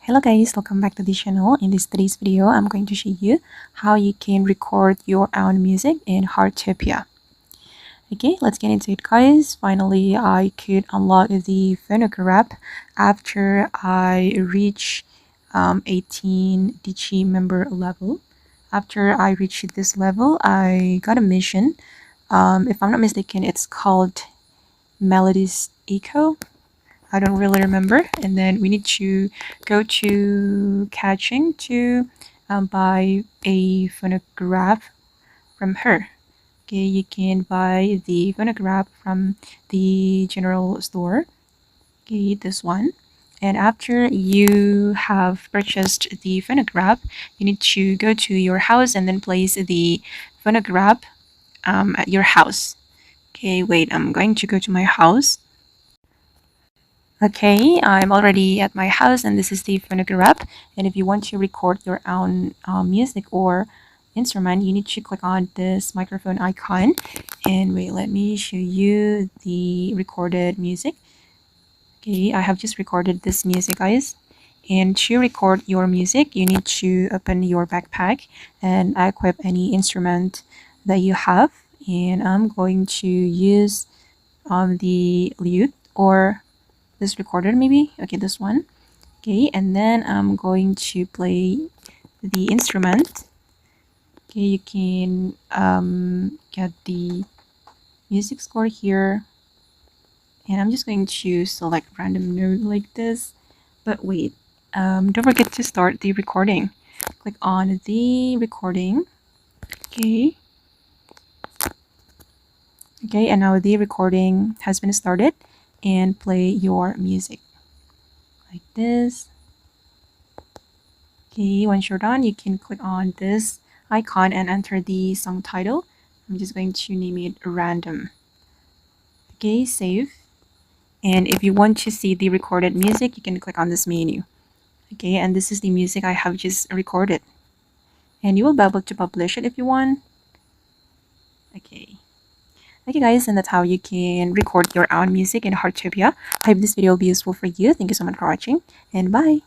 Hello guys, welcome back to the channel. In today's video, I'm going to show you how you can record your own music in Heartopia. Okay, let's get into it guys. Finally, I could unlock the Phonograph after I reach 18 DG member level. After I reached this level, I got a mission. If I'm not mistaken, it's called Melody's Echo. I don't really remember. And then we need to go to catching to buy a phonograph from her. Okay, you can buy the phonograph from the general store. Okay, this one. And after you have purchased the phonograph, you need to go to your house and then place the phonograph at your house. Okay, wait, I'm going to go to my house. Okay, I'm already at my house and this is the phonograph. And if you want to record your own music or instrument, you need to click on this microphone icon. And wait, let me show you the recorded music. Okay, I have just recorded this music, guys. And to record your music, you need to open your backpack and equip any instrument that you have. And I'm going to use the lute or this recorder maybe. Okay, this one. Okay, and then I'm going to play the instrument. Okay, you can get the music score here, and I'm just going to select random note like this. But wait, don't forget to start the recording. Click on the recording. Okay, and now the recording has been started, and play your music like this. Okay, once you're done, you can click on this icon and enter the song title. I'm just going to name it random. Okay, save. And if you want to see the recorded music, you can click on this menu. Okay, and this is the music I have just recorded. And you will be able to publish it if you want. Okay. Okay guys, and that's how you can record your own music in Heartopia. I hope this video will be useful for you. Thank you so much for watching, and bye.